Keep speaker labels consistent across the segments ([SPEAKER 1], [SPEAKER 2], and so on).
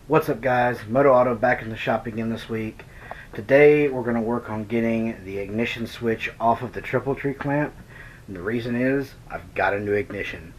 [SPEAKER 1] What's up, guys? Moto Auto back in the shop again this week. Today we're going to work on getting the ignition switch off of the triple tree clamp. And the reason is I've got a new ignition.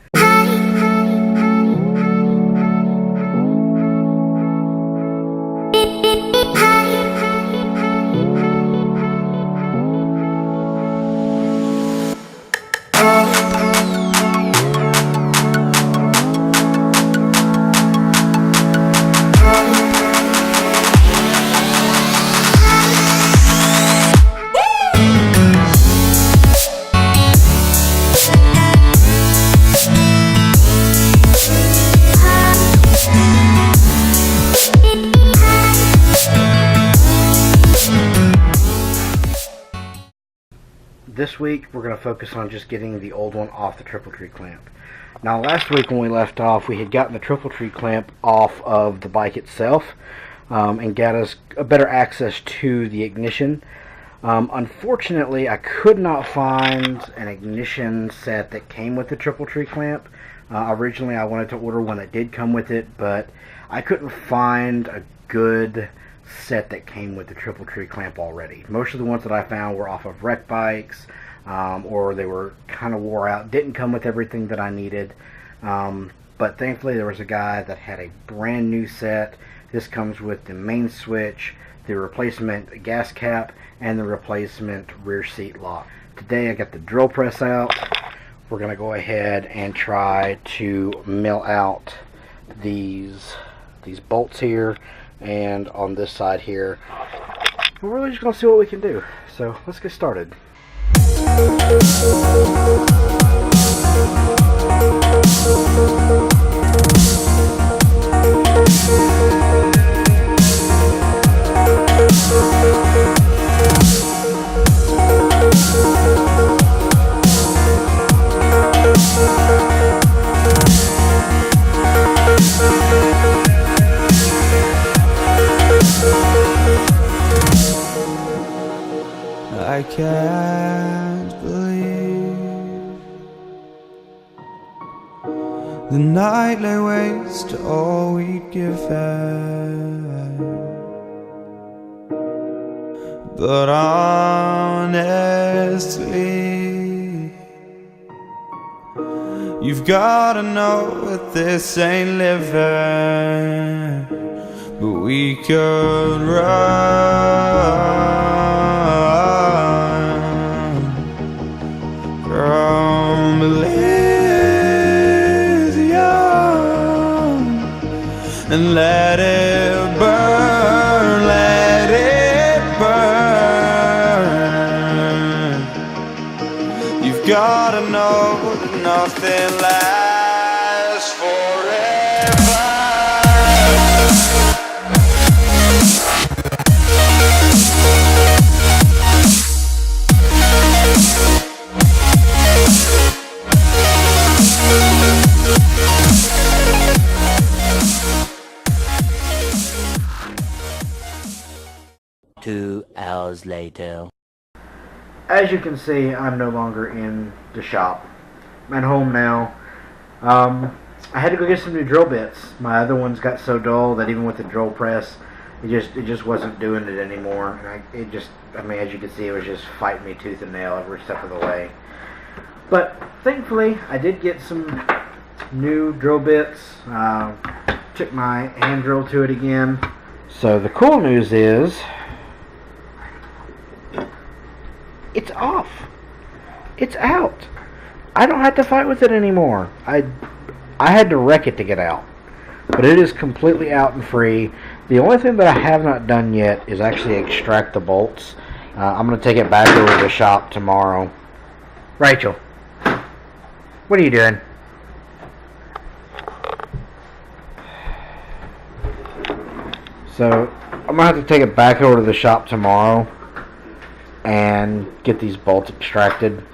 [SPEAKER 1] This week we're going to focus on just getting the old one off the triple tree clamp. Now last week when we left off, we had gotten the triple tree clamp off of the bike itself and got us a better access to the ignition. Unfortunately, I could not find an ignition set that came with the triple tree clamp. Originally I wanted to order one that did come with it, but I couldn't find a good set that came with the triple tree clamp already. Most of the ones that I found were off of wreck bikes, or they were kind of wore out, didn't come with everything that I needed. But thankfully there was a guy that had a brand new set. This comes with the main switch, the replacement gas cap, and the replacement rear seat lock. Today I got the drill press out. We're going to go ahead and try to mill out these bolts here and on this side here. We're really just going to see what we can do. So let's get started.
[SPEAKER 2] I can't believe the night lay waste to all we'd given. But honestly, you've gotta know that this ain't living. But we could run from Elysium and let it burn, let it burn. You've gotta know that nothing lasts forever.
[SPEAKER 3] Two hours later.
[SPEAKER 1] As you can see, I'm no longer in the shop. I'm at home now. I had to go get some new drill bits. My other ones got so dull that even with the drill press, it just wasn't doing it anymore. And I mean, as you can see, it was just fighting me tooth and nail every step of the way. But thankfully, I did get some new drill bits. Took my hand drill to it again. So the cool news is, it's off. It's out. I don't have to fight with it anymore. I had to wreck it to get out. But it is completely out and free. The only thing that I have not done yet is actually extract the bolts. I'm going to take it back over to the shop tomorrow. Rachel, what are you doing? So I'm going to have to take it back over to the shop tomorrow and get these bolts extracted.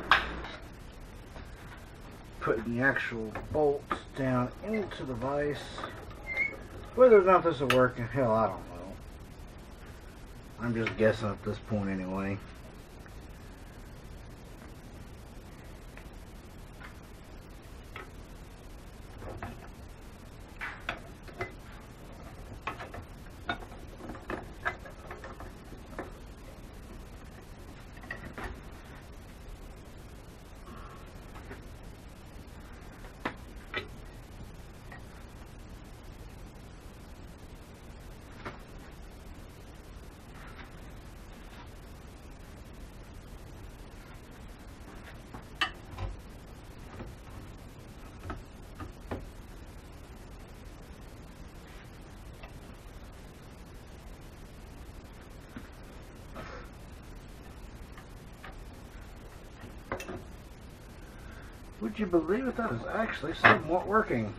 [SPEAKER 1] Put the actual bolts down into the vise. Whether or not this will work, hell, I don't know. I'm just guessing at this point anyway. Would you believe it? That is actually somewhat working.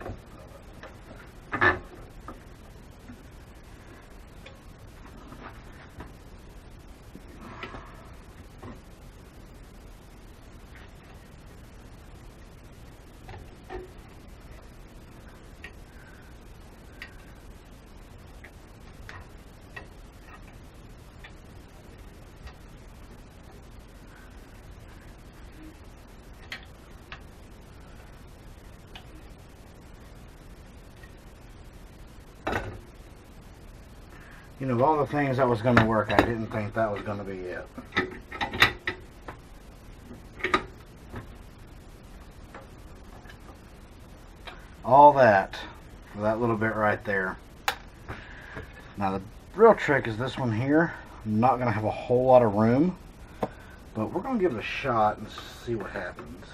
[SPEAKER 1] You know, of all the things that was going to work, I didn't think that was going to be it. All that for that little bit right there. Now the real trick is this one here. I'm not going to have a whole lot of room, but we're going to give it a shot and see what happens.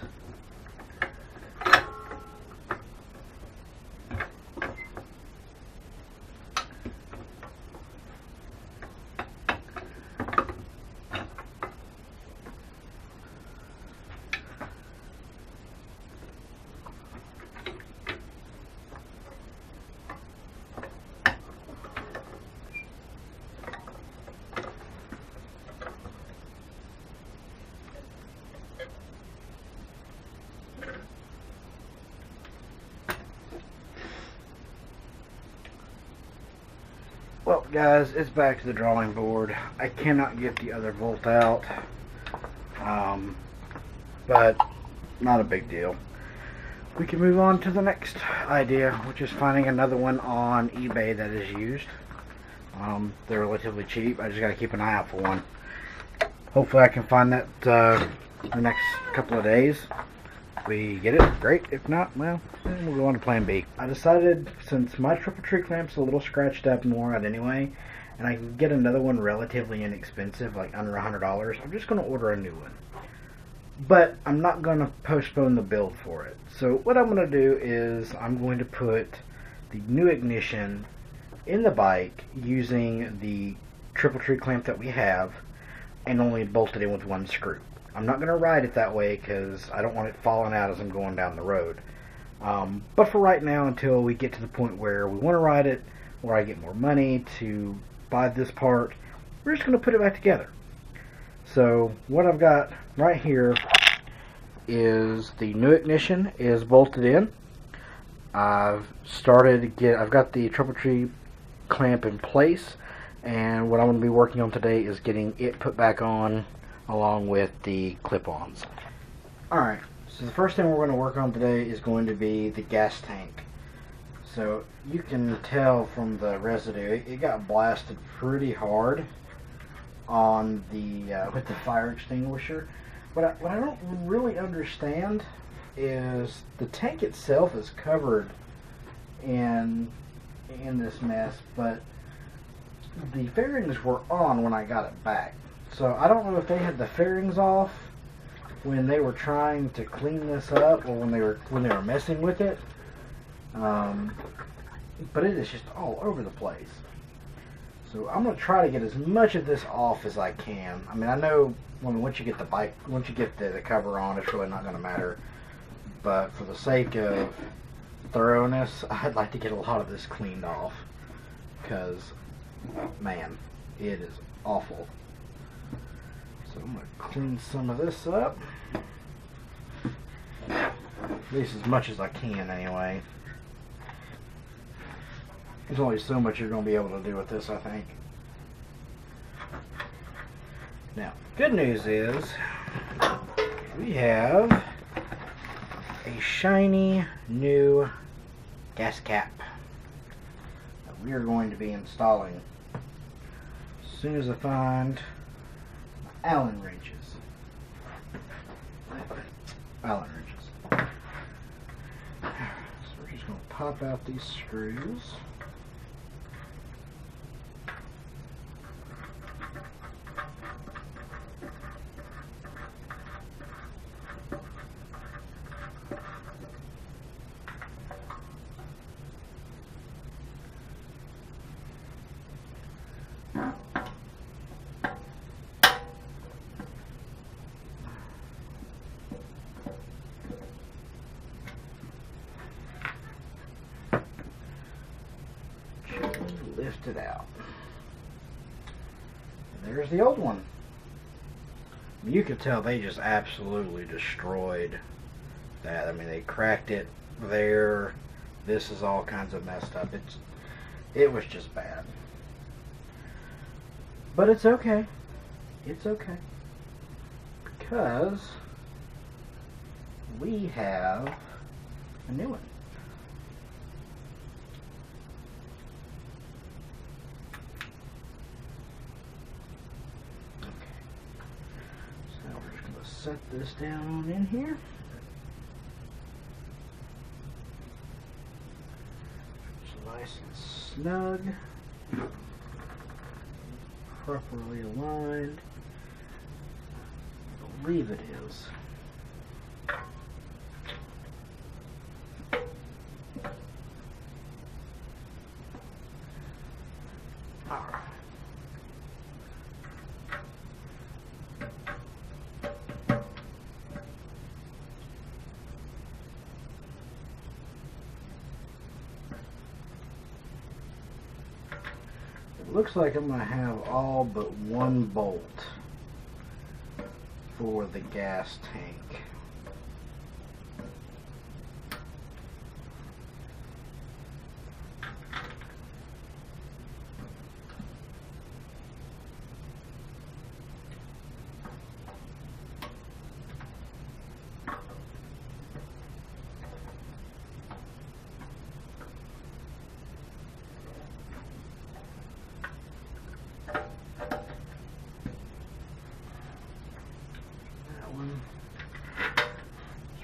[SPEAKER 1] Well, guys, it's back to the drawing board. I cannot get the other bolt out, but not a big deal. We can move on to the next idea, which is finding another one on eBay that is used. They're relatively cheap. I just got to keep an eye out for one. Hopefully I can find that the next couple of days. If we get it, great. If not, well, then we'll go on to plan B. I decided, since my triple tree clamp's a little scratched up and worn out anyway, and I can get another one relatively inexpensive, like under $100, I'm just going to order a new one. But I'm not going to postpone the build for it. So what I'm going to do is I'm going to put the new ignition in the bike using the triple tree clamp that we have and only bolt it in with one screw. I'm not going to ride it that way because I don't want it falling out as I'm going down the road. But for right now, until we get to the point where we want to ride it, or I get more money to buy this part, we're just going to put it back together. So what I've got right here is the new ignition is bolted in. I've got the triple tree clamp in place, and what I'm going to be working on today is getting it put back on along with the clip-ons. Alright, so the first thing we're going to work on today is going to be the gas tank. So you can tell from the residue, it got blasted pretty hard on the with the fire extinguisher. What I don't really understand is the tank itself is covered in this mess, but the fairings were on when I got it back. So I don't know if they had the fairings off when they were trying to clean this up, or when they were messing with it. But it is just all over the place. So I'm gonna try to get as much of this off as I can. I mean, I know once you get the cover on, it's really not gonna matter. But for the sake of thoroughness, I'd like to get a lot of this cleaned off, because, man, it is awful. So I'm going to clean some of this up, at least as much as I can anyway. There's only so much you're going to be able to do with this, I think. Now, good news is we have a shiny new gas cap that we are going to be installing as soon as I find Allen wrenches. So we're just going to pop out these screws. lift it out. And there's the old one. You could tell they just absolutely destroyed that. I mean, they cracked it there. This is all kinds of messed up. It was just bad. But it's okay. It's okay. Because we have a new one. Okay. So we're just going to set this down on in here. It's nice and snug. Properly aligned. I believe it is. Alright. It looks like I'm going to have all but one bolt for the gas tank.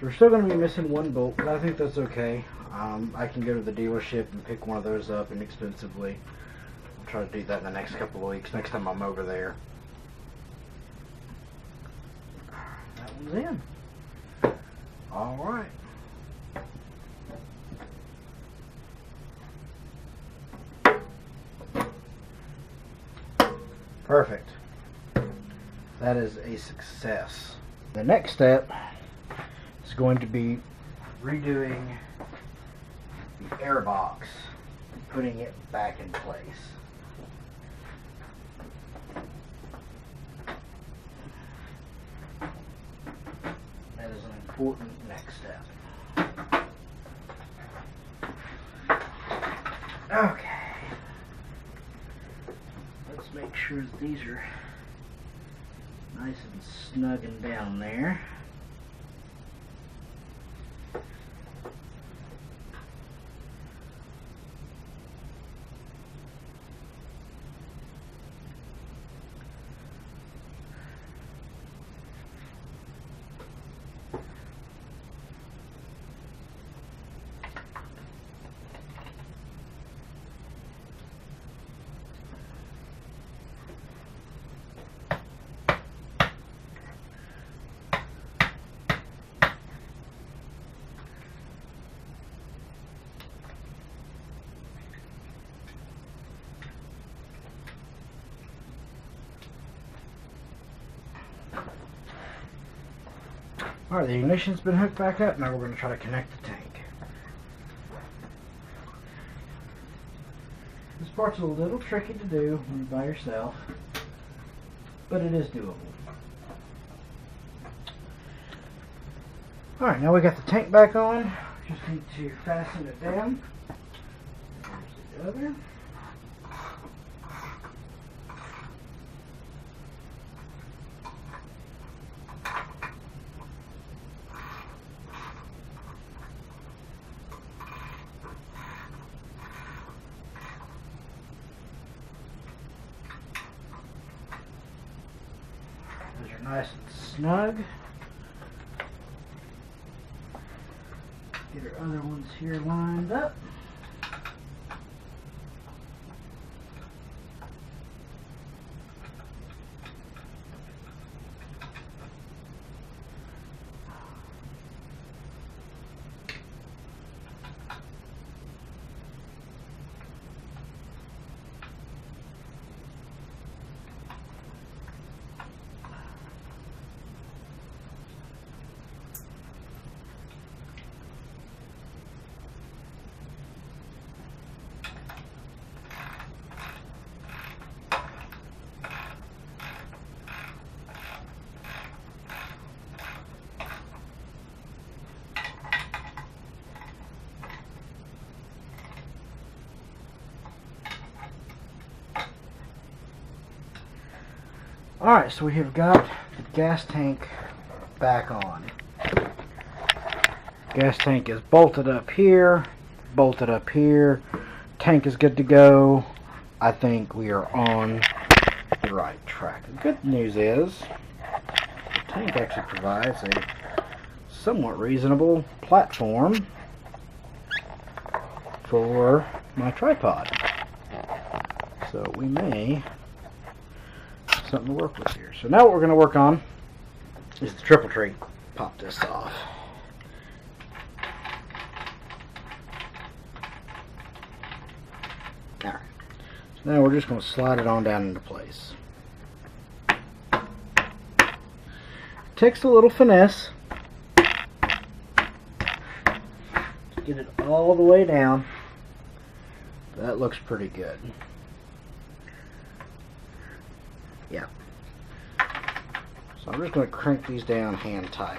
[SPEAKER 1] So we're still going to be missing one bolt, but I think that's okay. I can go to the dealership and pick one of those up inexpensively. I'll try to do that in the next couple of weeks, next time I'm over there. That one's in. Alright. Perfect. That is a success. The next step is going to be redoing the air box and putting it back in place. That is an important next step. Okay. Let's make sure that these are nice and snug and down there. Alright, the ignition's been hooked back up. Now we're going to try to connect the tank. This part's a little tricky to do when you're by yourself, but it is doable. Alright, now we got the tank back on. Just need to fasten it down. There's the other. Those are nice and snug. Get our other ones here lined up. Alright, so we have got the gas tank back on. Gas tank is bolted up here, tank is good to go. I think we are on the right track. The good news is the tank actually provides a somewhat reasonable platform for my tripod. So we may have something to work with here. So now what we're going to work on is the triple tree. Pop this off. Alright. So now we're just going to slide it on down into place. Takes a little finesse to get it all the way down. That looks pretty good. Yeah. So I'm just going to crank these down hand tight.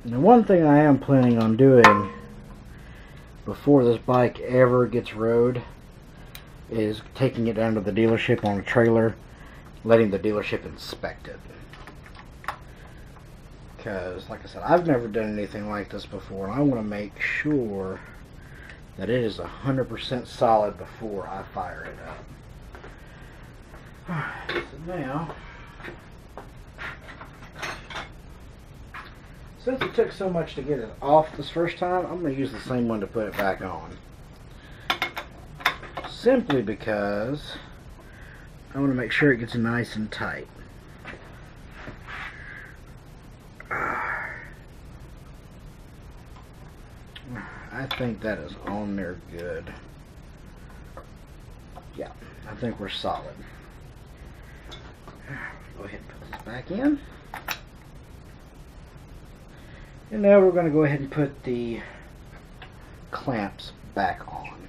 [SPEAKER 1] Now, one thing I am planning on doing before this bike ever gets rode is taking it down to the dealership on a trailer, letting the dealership inspect it. Because, like I said, I've never done anything like this before, and I want to make sure that it is 100% solid before I fire it up. So now, since it took so much to get it off this first time, I'm going to use the same one to put it back on. Simply because I want to make sure it gets nice and tight. I think that is on there good. Yeah, I think we're solid. Go ahead and put this back in. And now we're going to go ahead and put the clamps back on.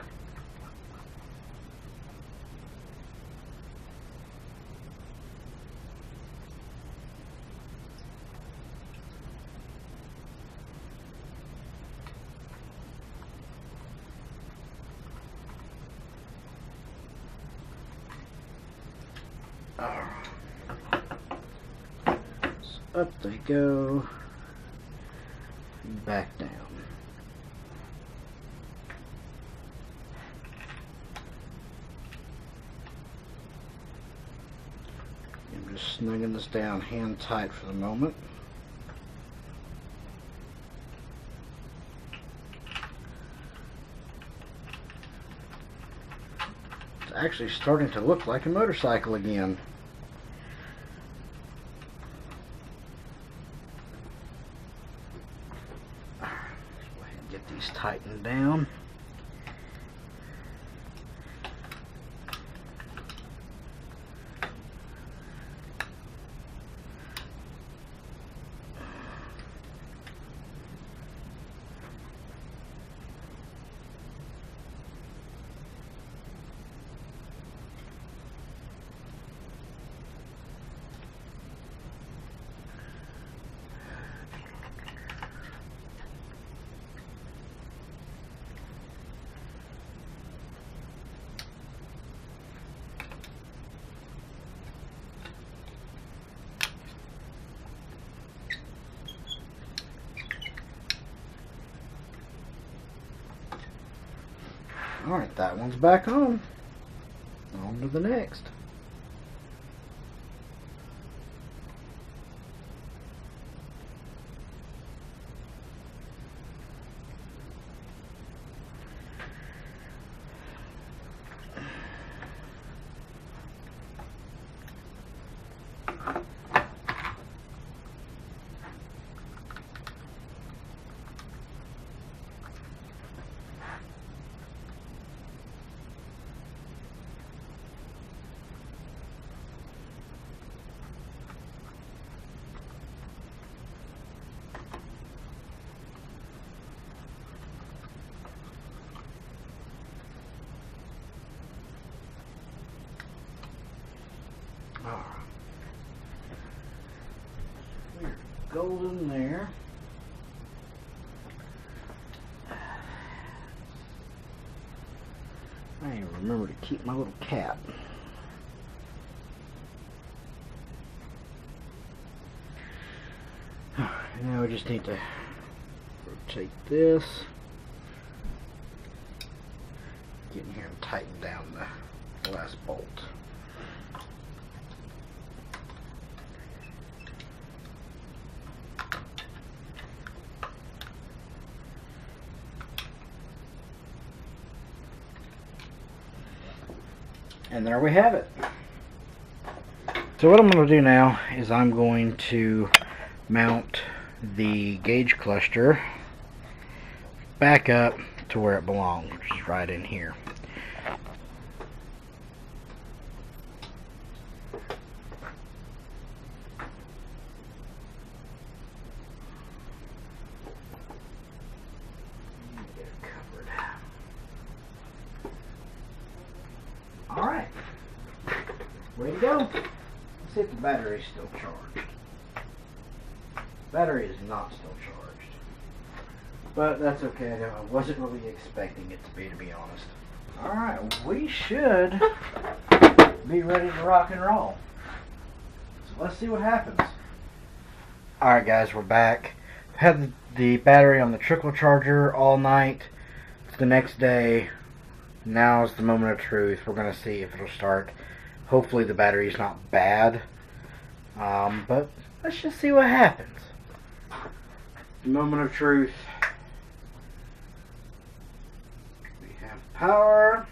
[SPEAKER 1] So up they go. Back down. I'm just snugging this down hand tight for the moment. It's actually starting to look like a motorcycle again. Tighten down. Alright, that one's back on. On to the next. Alright. We're golden there. I need to remember to keep my little cap. Now we just need to rotate this. Get in here and tighten down the last bolt. And there we have it. So what I'm going to do now is I'm going to mount the gauge cluster back up to where it belongs, which is right in here. Get it covered. Alright, way to go. Let's see if the battery is still charged. Battery is not still charged, but that's okay. I wasn't really expecting it to be honest. Alright, we should be ready to rock and roll. So let's see what happens. Alright guys, we're back. Had the battery on the trickle charger all night. It's the next day. Now is the moment of truth. We're going to see if it'll start. Hopefully the battery's not bad. But let's just see what happens. The moment of truth. We have power.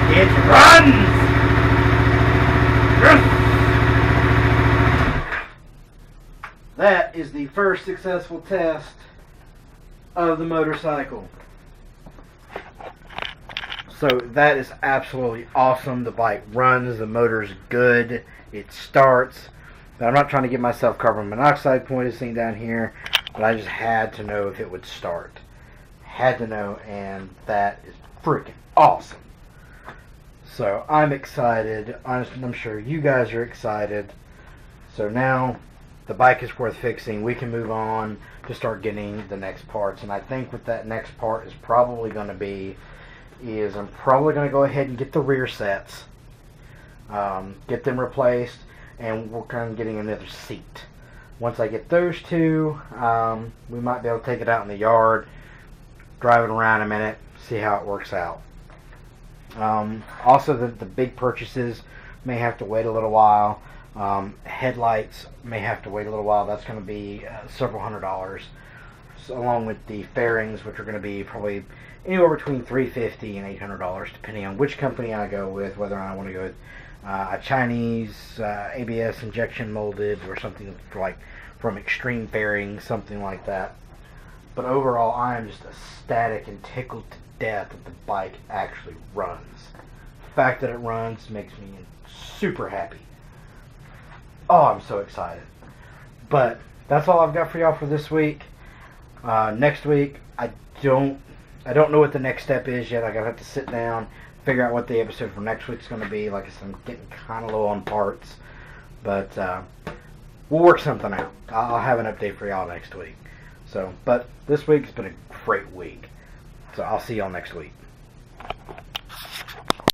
[SPEAKER 1] It runs! That is the first successful test of the motorcycle. So that is absolutely awesome. The bike runs, the motor's good, it starts. Now, I'm not trying to get myself carbon monoxide poisoning down here, but I just had to know if it would start. Had to know, and that is freaking awesome. So I'm excited. I'm sure you guys are excited. So now the bike is worth fixing. We can move on to start getting the next parts. And I think what that next part is probably going to be is I'm probably going to go ahead and get the rear sets. Get them replaced. And work on getting another seat. Once I get those two, we might be able to take it out in the yard, drive it around a minute, see how it works out. Also, the big purchases may have to wait a little while. Headlights may have to wait a little while. That's going to be several $100s, so, along with the fairings, which are going to be probably anywhere between $350 and $800, depending on which company I go with, whether I want to go with a Chinese ABS injection molded or something like from Extreme Fairing, something like that. But overall, I am just ecstatic and tickled to death that the bike actually runs. The fact that it runs makes me super happy. Oh, I'm so excited. But that's all I've got for y'all for this week. Next week, I don't know what the next step is yet. I gotta have to sit down, figure out what the episode for next week's gonna be. Like I said, I'm getting kind of low on parts, but we'll work something out. I'll have an update for y'all next week. So, but this week's been a great week. So I'll see y'all next week.